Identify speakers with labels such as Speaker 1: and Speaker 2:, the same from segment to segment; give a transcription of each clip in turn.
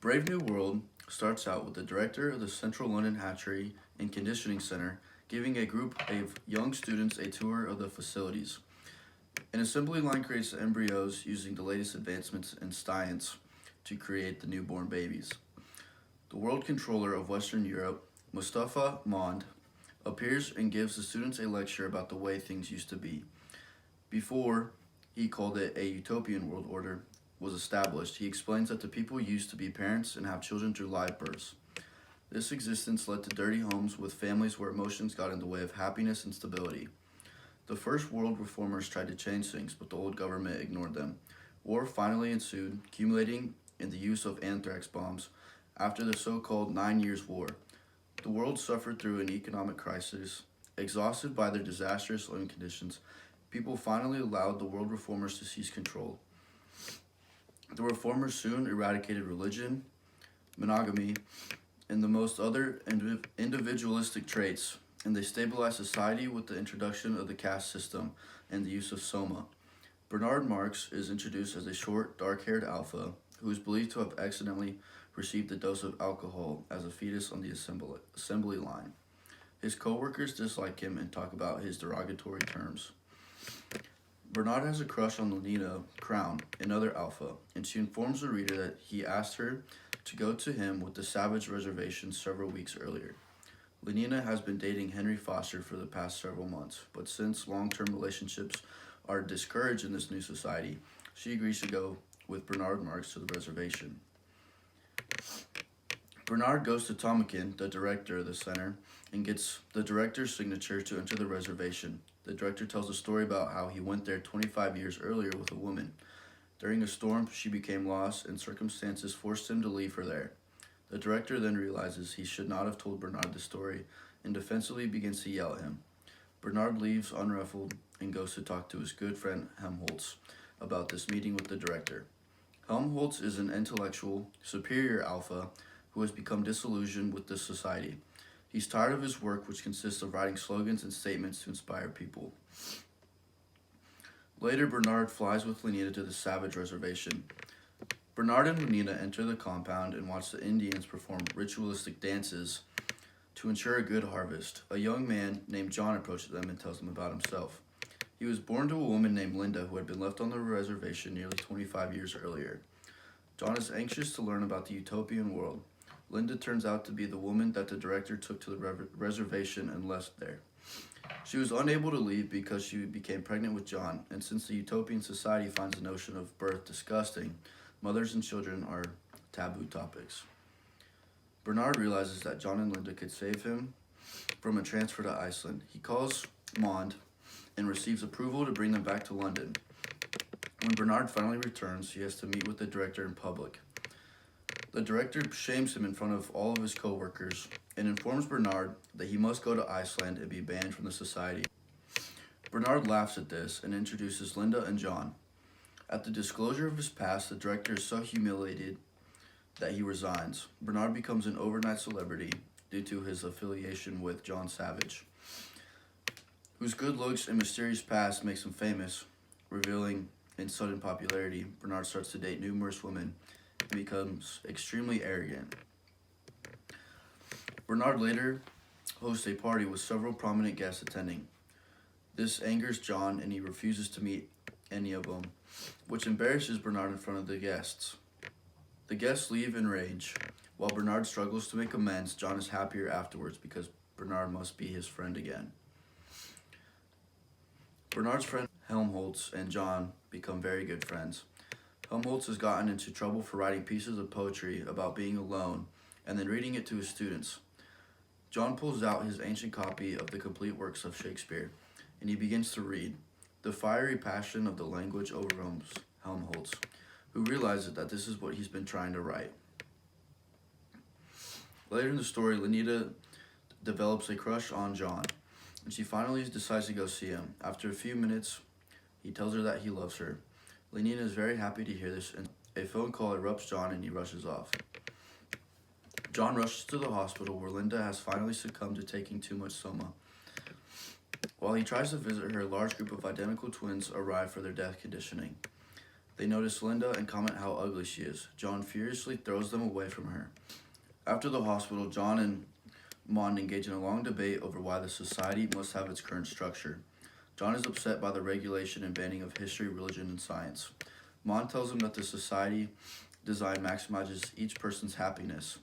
Speaker 1: Brave New World starts out with the director of the Central London Hatchery and Conditioning Center giving a group of young students a tour of the facilities. An assembly line creates the embryos using the latest advancements in science to create the newborn babies. The world controller of Western Europe, Mustafa Mond, appears and gives the students a lecture about the way things used to be. Before he called it a utopian world order was established, he explains that the people used to be parents and have children through live births. This existence led to dirty homes with families where emotions got in the way of happiness and stability. The first world reformers tried to change things, but the old government ignored them. War finally ensued, culminating in the use of anthrax bombs after the so-called 9 Years' War. The world suffered through an economic crisis. Exhausted by their disastrous living conditions, people finally allowed the world reformers to seize control. The reformers soon eradicated religion, monogamy, and the most other individualistic traits, and they stabilized society with the introduction of the caste system and the use of soma. Bernard Marx is introduced as a short, dark-haired alpha who is believed to have accidentally received a dose of alcohol as a fetus on the assembly line. His co-workers dislike him and talk about his derogatory terms. Bernard has a crush on Lenina Crown, another alpha, and she informs the reader that he asked her to go to him with the Savage Reservation several weeks earlier. Lenina has been dating Henry Foster for the past several months, but since long-term relationships are discouraged in this new society, she agrees to go with Bernard Marx to the reservation. Bernard goes to Tomakin, the director of the center, and gets the director's signature to enter the reservation. The director tells a story about how he went there 25 years earlier with a woman. During a storm, she became lost, and circumstances forced him to leave her there. The director then realizes he should not have told Bernard the story and defensively begins to yell at him. Bernard leaves unruffled and goes to talk to his good friend Helmholtz about this meeting with the director. Helmholtz is an intellectual, superior alpha who has become disillusioned with this society. He's tired of his work, which consists of writing slogans and statements to inspire people. Later, Bernard flies with Lenina to the Savage Reservation. Bernard and Lenina enter the compound and watch the Indians perform ritualistic dances to ensure a good harvest. A young man named John approaches them and tells them about himself. He was born to a woman named Linda who had been left on the reservation nearly 25 years earlier. John is anxious to learn about the utopian world. Linda turns out to be the woman that the director took to the reservation and left there. She was unable to leave because she became pregnant with John, and since the utopian society finds the notion of birth disgusting, mothers and children are taboo topics. Bernard realizes that John and Linda could save him from a transfer to Iceland. He calls Mond and receives approval to bring them back to London. When Bernard finally returns, he has to meet with the director in public. The director shames him in front of all of his co-workers and informs Bernard that he must go to Iceland and be banned from the society. Bernard laughs at this and introduces Linda and John. At the disclosure of his past, the director is so humiliated that he resigns. Bernard becomes an overnight celebrity due to his affiliation with John Savage, whose good looks and mysterious past makes him famous. Revealing in sudden popularity, Bernard starts to date numerous women and becomes extremely arrogant. Bernard later hosts a party with several prominent guests attending. This angers John and he refuses to meet any of them, which embarrasses Bernard in front of the guests. The guests leave in rage. While Bernard struggles to make amends, John is happier afterwards because Bernard must be his friend again. Bernard's friend Helmholtz and John become very good friends. Helmholtz has gotten into trouble for writing pieces of poetry about being alone and then reading it to his students. John pulls out his ancient copy of the complete works of Shakespeare, and he begins to read. The fiery passion of the language overwhelms Helmholtz, who realizes that this is what he's been trying to write. Later in the story, Lenita develops a crush on John, and she finally decides to go see him. After a few minutes, he tells her that he loves her. Lenina is very happy to hear this, and a phone call erupts John and he rushes off. John rushes to the hospital where Linda has finally succumbed to taking too much soma. While he tries to visit her, a large group of identical twins arrive for their death conditioning. They notice Linda and comment how ugly she is. John furiously throws them away from her. After the hospital, John and Mond engage in a long debate over why the society must have its current structure. John is upset by the regulation and banning of history, religion, and science. Mond tells him that the society design maximizes each person's happiness.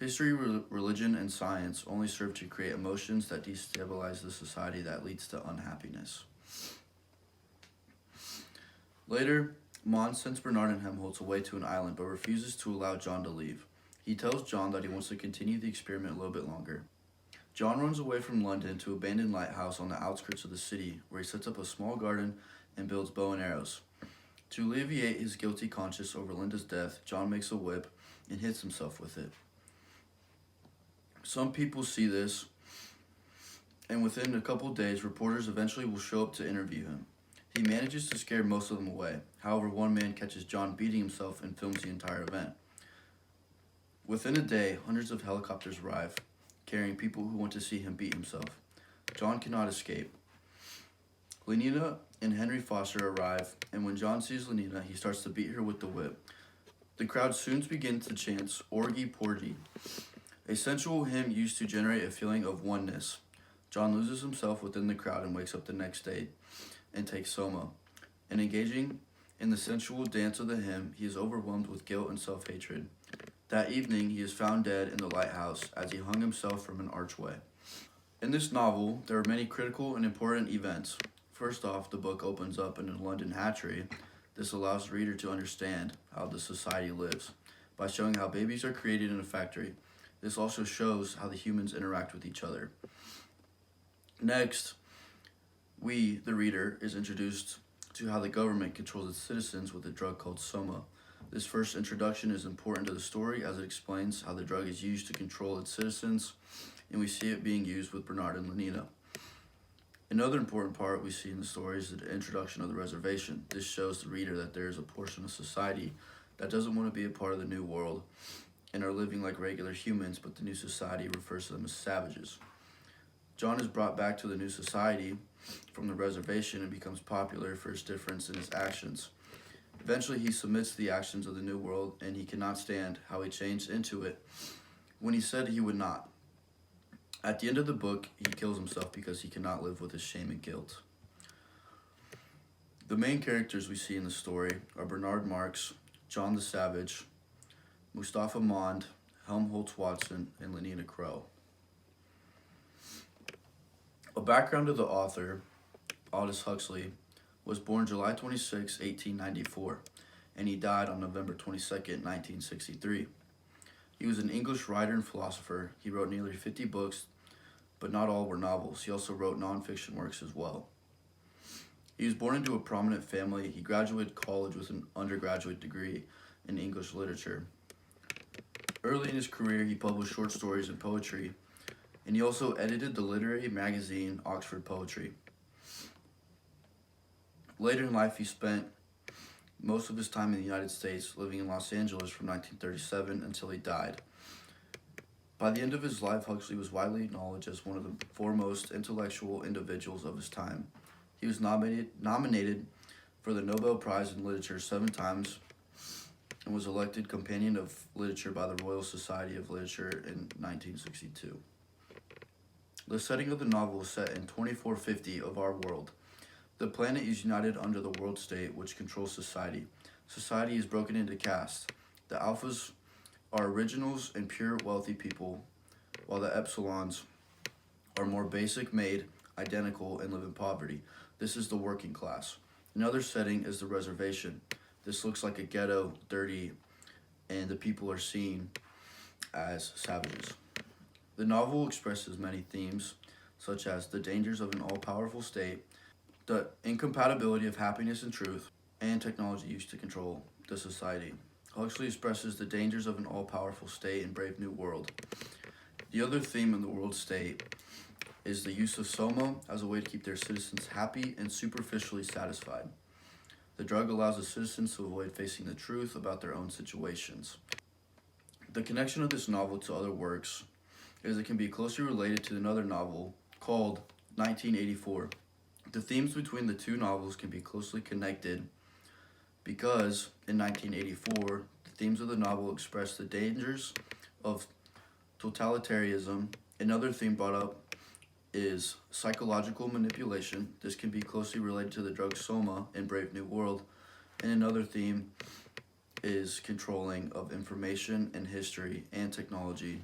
Speaker 1: History, religion, and science only serve to create emotions that destabilize the society that leads to unhappiness. Later, Mond sends Bernard and Helmholtz away to an island but refuses to allow John to leave. He tells John that he wants to continue the experiment a little bit longer. John runs away from London to an abandoned lighthouse on the outskirts of the city, where he sets up a small garden and builds bow and arrows. To alleviate his guilty conscience over Linda's death, John makes a whip and hits himself with it. Some people see this, and within a couple days, reporters eventually will show up to interview him. He manages to scare most of them away. However, one man catches John beating himself and films the entire event. Within a day, hundreds of helicopters arrive, carrying people who want to see him beat himself. John cannot escape. Lenina and Henry Foster arrive, and when John sees Lenina, he starts to beat her with the whip. The crowd soon begins to chant Orgy Porgy, a sensual hymn used to generate a feeling of oneness. John loses himself within the crowd and wakes up the next day and takes soma. And engaging in the sensual dance of the hymn, he is overwhelmed with guilt and self-hatred. That evening, he is found dead in the lighthouse as he hung himself from an archway. In this novel, there are many critical and important events. First off, the book opens up in a London hatchery. This allows the reader to understand how the society lives by showing how babies are created in a factory. This also shows how the humans interact with each other. Next, we, the reader, is introduced to how the government controls its citizens with a drug called soma. This first introduction is important to the story as it explains how the drug is used to control its citizens, and we see it being used with Bernard and Lenina. Another important part we see in the story is the introduction of the reservation. This shows the reader that there is a portion of society that doesn't want to be a part of the new world and are living like regular humans, but the new society refers to them as savages. John is brought back to the new society from the reservation and becomes popular for his difference in his actions. Eventually, he submits to the actions of the new world, and he cannot stand how he changed into it when he said he would not. At the end of the book, he kills himself because he cannot live with his shame and guilt. The main characters we see in the story are Bernard Marx, John the Savage, Mustafa Mond, Helmholtz Watson, and Lenina Crow. A background of the author, Aldous Huxley, was born July 26, 1894, and he died on November 22, 1963. He was an English writer and philosopher. He wrote nearly 50 books, but not all were novels. He also wrote nonfiction works as well. He was born into a prominent family. He graduated college with an undergraduate degree in English literature. Early in his career, he published short stories and poetry, and he also edited the literary magazine Oxford Poetry. Later in life, he spent most of his time in the United States, living in Los Angeles from 1937 until he died. By the end of his life, Huxley was widely acknowledged as one of the foremost intellectual individuals of his time. He was nominated for the Nobel Prize in Literature 7 times and was elected Companion of Literature by the Royal Society of Literature in 1962. The setting of the novel is set in 2450 of our world. The planet is united under the world state, which controls society. Society is broken into castes. The alphas are originals and pure wealthy people, while the epsilons are more basic, made, identical, and live in poverty. This is the working class. Another setting is the reservation. This looks like a ghetto, dirty, and the people are seen as savages. The novel expresses many themes, such as the dangers of an all-powerful state, the incompatibility of happiness and truth, and technology used to control the society. Huxley expresses the dangers of an all-powerful state and brave new world. The other theme in the world state is the use of soma as a way to keep their citizens happy and superficially satisfied. The drug allows the citizens to avoid facing the truth about their own situations. The connection of this novel to other works is it can be closely related to another novel called 1984. The themes between the two novels can be closely connected because in 1984, the themes of the novel express the dangers of totalitarianism. Another theme brought up is psychological manipulation. This can be closely related to the drug Soma in Brave New World. And another theme is controlling of information and history and technology,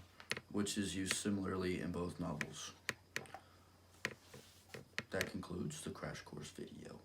Speaker 1: which is used similarly in both novels. That concludes the Crash Course video.